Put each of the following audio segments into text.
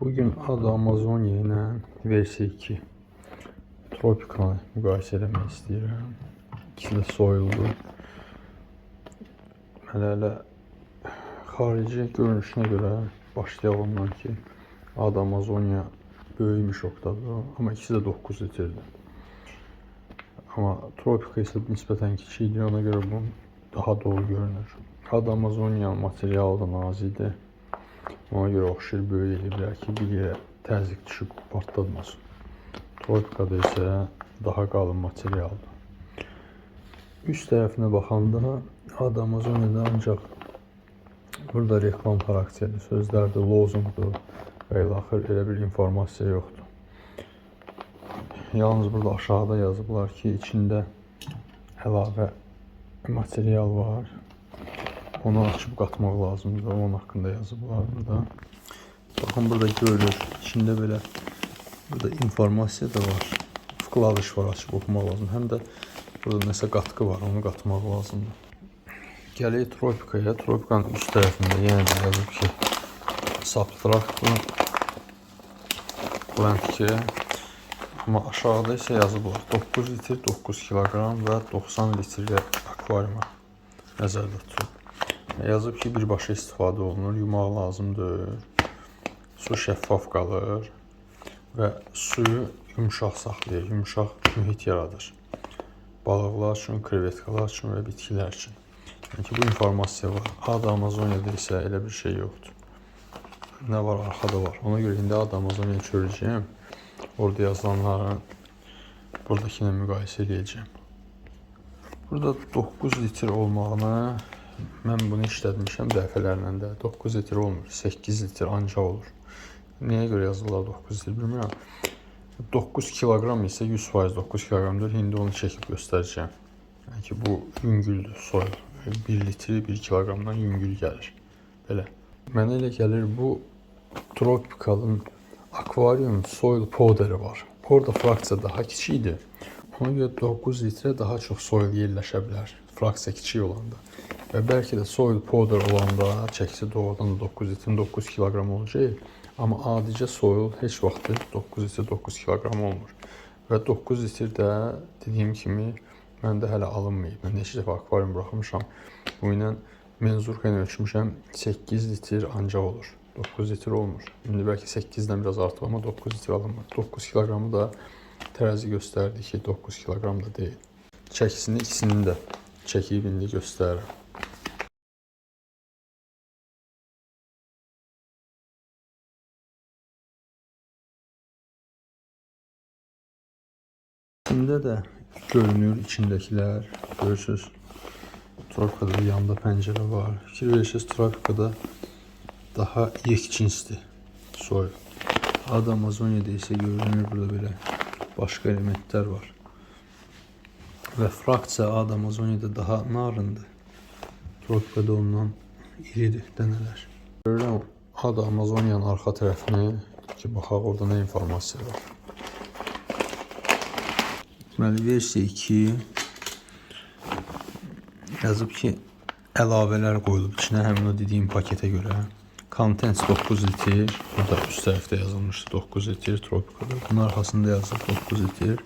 Bugün adı Amazonia ilə versiya 2 Tropical müqayisə eləmək istəyirəm. İkisi də soyuldu. Hələ xarici görünüşünə görə başlayaq ondan ki, adı Amazonia böyük şokdadır, amma ikisi də 9 litrdir. Amma Tropical isə nisbətən kiçikdir, ona görə bu daha dolu görünür. Adı Amazonia materialı da nazikdir. Ona görə oxşar böyük edə bilər ki, bir yerə təzyiq düşüb partlatmasın. Tropikada isə daha qalın materialdır. Üst tərəfinə baxanda adı Amazonia'da ancaq burada reklam xarakterli sözlərdir, lozungdur və ilaxır elə bir informasiya yoxdur. Yalnız burada aşağıda yazıblar ki, içində əlavə material var. Onu açıb qatmaq lazımdır. Onun haqqında yazıblar burada. Baxın, burada görülür. İçində belə burada informasiya da var. Vkladış var, açıb oxumaq lazım. Həm də burada nəsə qatqı var, onu qatmaq lazımdır. Gələk Tropikaya. Tropikanın üst tərəfində yenə də yazıb ki, subtract blend 2. Amma aşağıda isə yazıblar 9 litr, 9 kilogram və 90 litrlik akvariuma nəzərdə tutulub. Yazıb ki, birbaşa istifadə olunur, yumaq lazımdır, su şəffaf qalır və suyu yumuşaq saxlayır, yumuşaq mühit yaradır. Balıqlar üçün, krevetkalar üçün və bitkilər üçün. Yəni ki, bu informasiya var. Adı Amazonia'da isə elə bir şey yoxdur. Nə var, arxada var. Ona görə indi adı Amazonia'yı çörəcəyəm. Orada yazılanların buradakı ilə müqayisə edəcəyim. Burada 9 litr olmağına mən bunu işlətmişəm dəfələrlə də. 9 litr olmur, 8 litr ancaq olur. Nəyə görə yazırlar 9 litr bilmirəm. 9 kilogram isə 100% 9 kiloqramdır. İndi onu çəkib göstərəcəyəm. Yəni ki, bu yüngüldür, soyul. 1 litri 1 kiloqramdan yüngül gəlir. Belə. Mənə elə gəlir, bu Tropical'ın akvarium soil powderi var. Orada fraksiya daha kiçikdir. Ona görə 9 litrə daha çox soil yerləşə bilər. Fraksiya kiçik olanda. Və bəlkə də soil powder olanda çəkisi doğrudan da 9 litrin 9 kiloqram olacaq. Amma adicə soil heç vaxt 9 litr 9 kiloqram olmur. Və 9 litr də dediyim kimi məndə hələ alınmayıb. Mən neçə dəfə akvarium buraxmışam. Bu ilə menzurka ilə ölçmüşəm, 8 litr ancaq olur. 9 litr olmur. İndi bəlkə 8-dən biraz artıq, amma 9 litr alınmır. 9 kiloqramı da tərəzi göstərdi ki, 9 kiloqram da deyil. Çəkisini ikisini də çəkib indi göstərirəm. İçində də görünür içindəkilər. Görürsünüz, Tropikada yanında pəncərə var. Fikir verirsiniz, Tropikada daha yekcinsdir soyul. Adı Amazonia'da isə görünür burada belə başqa elementlər var. Və fraksiya adı Amazonia'da daha narındır. Tropikada ondan iridir dənələr. Görürəm adı Amazonia'nın arxa tərəfini ki, baxaq orada nə informasiya var. Deməli, versiya 2 yazıb ki, əlavələr qoyulub içinə, həmin o dediyim paketə görə. Contents 9 litr, burada üst tərəfdə yazılmışdı 9 litr Tropicada. Bunun arxasında yazılıb 9 litr.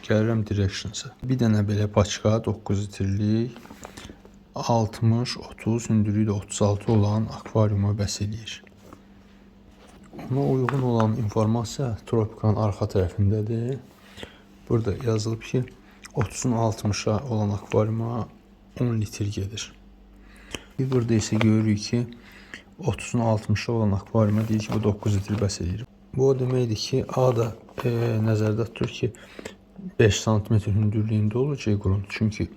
Gəlirəm Directions'a. Bir dənə belə paçka 9 litrlik 60-30, hündürlüyü də 36 olan akvariuma bəs eləyir. Ona uyğun olan informasiya Tropica'nın arxa tərəfindədir. Burada yazılıb ki, 30'un 60'a olan akvariuma 10 litr gedir. Burada isə görürük ki, 30'un 60'a olan akvariuma deyir ki, bu 9 litr bəs edir. Bu o deməkdir ki, A da nəzərdə tutur ki, 5 cm hündürlüyündə olacaq qrunt. Çünki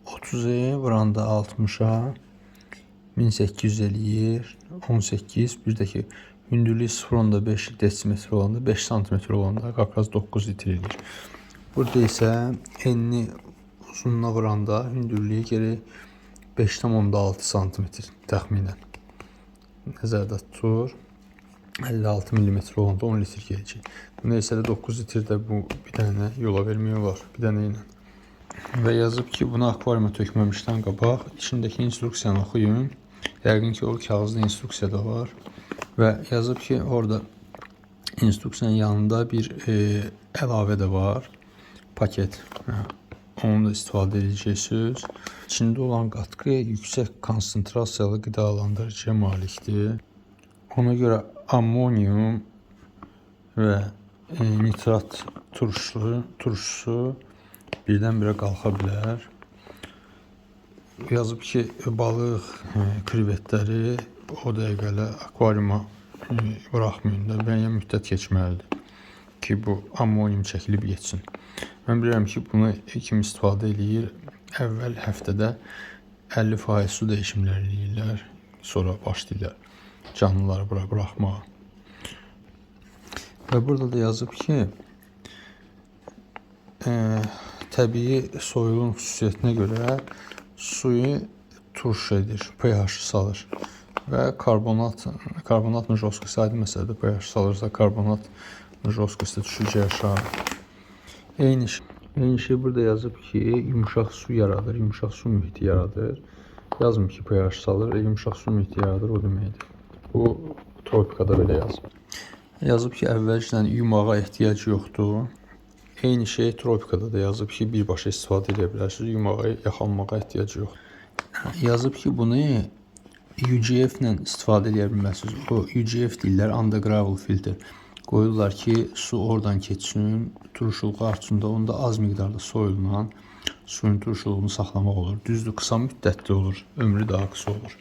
30'a vuranda 60'a 1800 eləyir, 18, bir də ki, hündürlüyü 0.5 desimetr olanda, 5 cm olanda qapraz 9 litr edir. Burada isə enli uzunluğuna vuranda hündürlüyü geri 5.6 cm təxminən nəzərdə tutulur. 56 mm olanda 10 litr gələcək. Neysə də 9 litr də bu bir dənə yola vermək olar, bir dənə ilə. Və yazıb ki, bunu akvariuma tökməmişdən qabaq içindəki instruksiyanı oxuyun. Yəqin ki, o kağızda instruksiya da var. Və yazıb ki, orada instruksiyanın yanında bir əlavə də var. Paket. Onu da istifadə edəcəksiniz. İçində olan qatqı yüksək konsentrasiyalı qidalandırıcıya malikdir. Ona görə ammonium və nitrat turşusu birdən-birə qalxa bilər. Yazıb ki, balıq, krevetləri o dəqiqələ akvariuma buraxmayın da, müəyyən müddət keçməlidir ki, bu ammonium çəkilib getsin. Mən bilirəm ki, bunu kim istifadə edir? Əvvəl həftədə 50% su dəyişimləri edirlər, sonra başlayırlar canlıları bura buraxmağa. Və burada da yazıb ki, təbii soyulun xüsusiyyətinə görə suyu turş edir, pH salır və karbonat jostkası aydın məsələdir. pH salırsa karbonat jostkası düşəcək aşağı. Eyni şey burada yazıb ki, yumuşaq su yaradır, yumuşaq su mühiti yaradır. Yazmır ki, pH salır, yumuşaq su mühiti yaradır, o deməkdir. Bu tropikada belə yazıb. Yazıb ki, əvvəlcədən yumağa ehtiyac yoxdur. Eyni şey tropikada da yazıb ki, birbaşa istifadə edə bilərsiniz, yumağa, yaxalmağa ehtiyac yoxdur. Yazıb ki, bunu UGF ilə istifadə edə bilməlisiniz. O UGF deyirlər, undergravel filter. Qoyurlar ki, su oradan keçsin, turşuluğu artsın da, onda az miqdarda soyulla suyun turşuluğunu saxlamaq olur. Düzdür, qısa müddətli olur, ömrü daha qısa olur.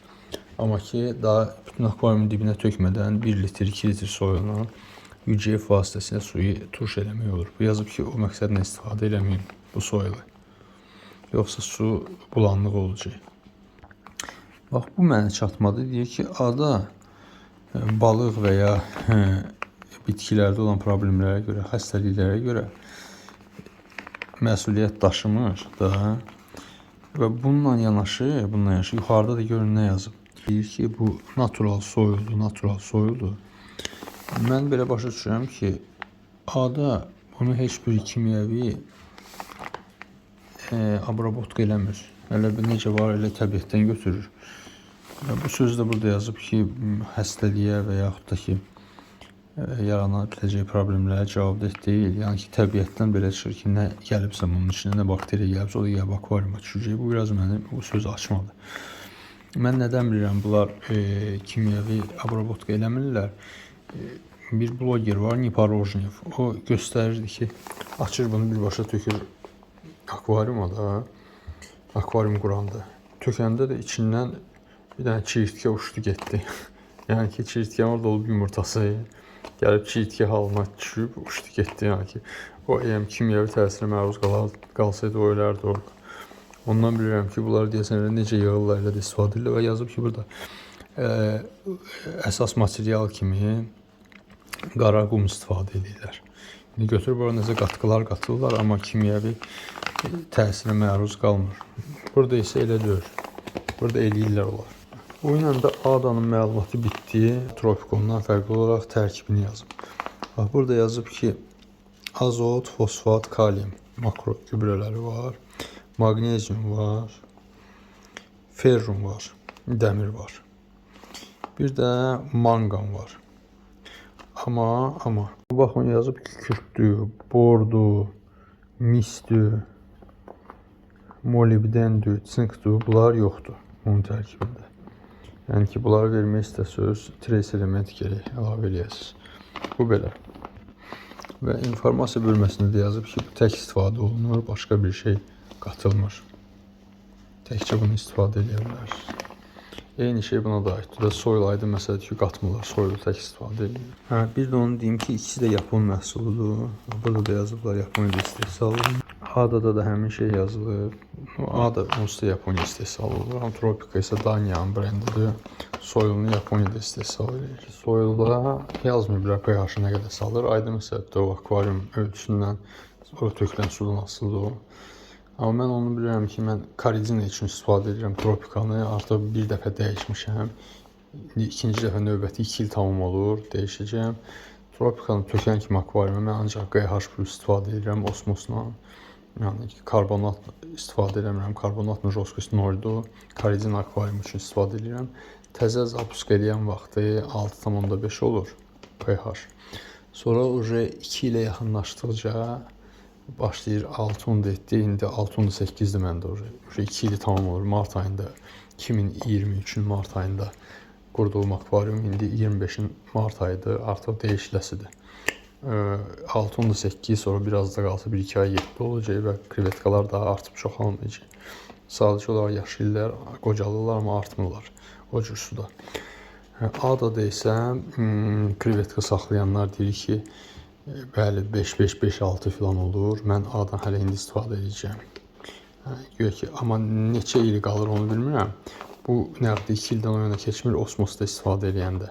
Amma ki, daha bütün akvariumun dibinə tökmədən 1 litr, 2 litr soyulla UGF vasitəsilə suyu turş eləmək olur. Bu yazıb ki, o məqsədlə istifadə eləməyin bu soyulu. Yoxsa su bulanlıq olacaq. Bax, bu mənə çatmadı. Deyir ki, ada balıq və ya bitkilərdə olan problemlərə görə, xəstəliklərə görə məsuliyyət daşımır da. Və bununla yanaşı yuxarıda da görün nə yazıb. Deyir ki, bu natural soyuldur. Mən belə başa düşürəm ki, ada bunu heç bir kimyəvi abrabotka eləmir. Elə necə var, elə təbiətdən götürür. Bu söz də burada yazıb ki, xəstəliyə və yaxud da ki, yarana biləcək problemlərə cavabdeh deyil. Yəni ki, təbiətdən belə çıxır ki, nə gəlibsə bunun içində, nə bakteriya gəlibsə, o da gəlib akvariuma düşəcək. Bu biraz məni bu sözü açmadı. Mən nədən bilirəm, bunlar kimyəvi abrabotka eləmirlər. Bir bloger var, Niparojnev. O göstərirdi ki, açır bunu birbaşa tökür akvariuma da, akvarium quranda. Tökəndə də içindən bir dənə çirtkə uçdu getdi. Yəni ki, çirtkə orada olub yumurtası gəlib çirtkə halına düşüb uçdu getdi. Yəni ki, o kimyəvi təsirə məruz qalsaydı o ölərdi orada. Ondan bilirəm ki, bunları deyəsən necə yığırlar, elə də istifadə edirlər və yazıb ki, burada əsas material kimi qara qum istifadə edirlər. İndi götürüb orada necə qatqılar qatırlar, amma kimyəvi təsirə məruz qalmır. Burada isə elə deyil. Burada eləyirlər olar. Bu ilə də adanın məlumatı bitdi. Tropikondan fərqli olaraq tərkibini yazıb. Burada yazıb ki, azot, fosfat, kalium makro gübrələri var. Magnezium var. Ferrum var. Dəmir var. Bir də manqan var. Amma baxın yazıb ki, kükürdür, bordur, misdir, molibdendir, sinkdir, bunlar yoxdur bunun tərkibində. Yəni ki, bunları vermək istəsəniz, trace element gərək əlavə eləyəsiniz. Bu belə. Və informasiya bölməsində də yazıb ki, bu tək istifadə olunur, başqa bir şey qatılmır. Təkcə bunu istifadə edə bilərsiniz. Eyni şey buna da aiddir. Soyul aydın məsələdir ki, qatmırlar, soyulu tək istifadə edir. Bir də onu deyim ki, ikisi də Yapon məhsuludur. Burada da yazıblar Yaponiyada istehsal olunur. Adada da həmin şey yazılır. Ada onsuz da Yaponiya istehsal olur. Tropika isə Daniyanın brendidir. Soyulunu Yaponiyada istehsal edir. Soyulda yazmır pH nə qədər salır. Aydın məsələdir o akvarium ölçüsündən o tökülən sudan asılıdır o. Amma mən onu bilirəm ki, mən karidina üçün istifadə edirəm tropikanı. Artıq bir dəfə dəyişmişəm. İkinci dəfə növbəti 2 il tamam olur, dəyişəcəm. Tropikanı tökən kimi akvariuma mən ancaq QH+ istifadə edirəm osmosla. Yəni karbonat istifadə edirəm, karbonatla jostkası noldur. Karidina akvarium üçün istifadə edirəm. təzə zapusk edən vaxtı 6,5 olur pH. Sonra uje 2 ilə yaxınlaşdıqca başlayır 6,7, indi 6,8-dir məndə uje 2 ili tamam olur. Mart ayında 2023-ün mart ayında qurduğum akvarium indi 25-in mart ayıdır, artıq dəyişiləsidir. 6,8 sonra biraz da qalsa 1-2 ay 7 olacaq və krevetkalar daha artıb çoxalmayacaq. Sadəcə olaraq yaşayırlar, qocalırlar, amma artmırlar o cür suda. Adada isə krevetka saxlayanlar deyir ki, bəli 5-5-5-6 falan olur. Mən A'dan hələ indi istifadə edəcəm. Güya ki, amma neçə il qalır onu bilmirəm. Bu nəqdi 2 ildən o yana keçmir osmosda istifadə edəndə.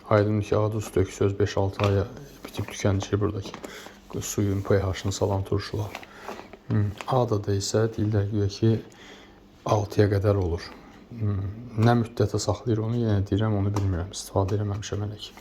Aydındır ki, A'da su töksöz 5-6 aya bitib tükənəcək buradakı suyun pH-ını salan turşular. Adada isə deyirlər güya ki, 6-ya qədər olur. Nə müddətə saxlayır onu yenə deyirəm, onu bilmirəm. İstifadə eləməmişəm hələ ki.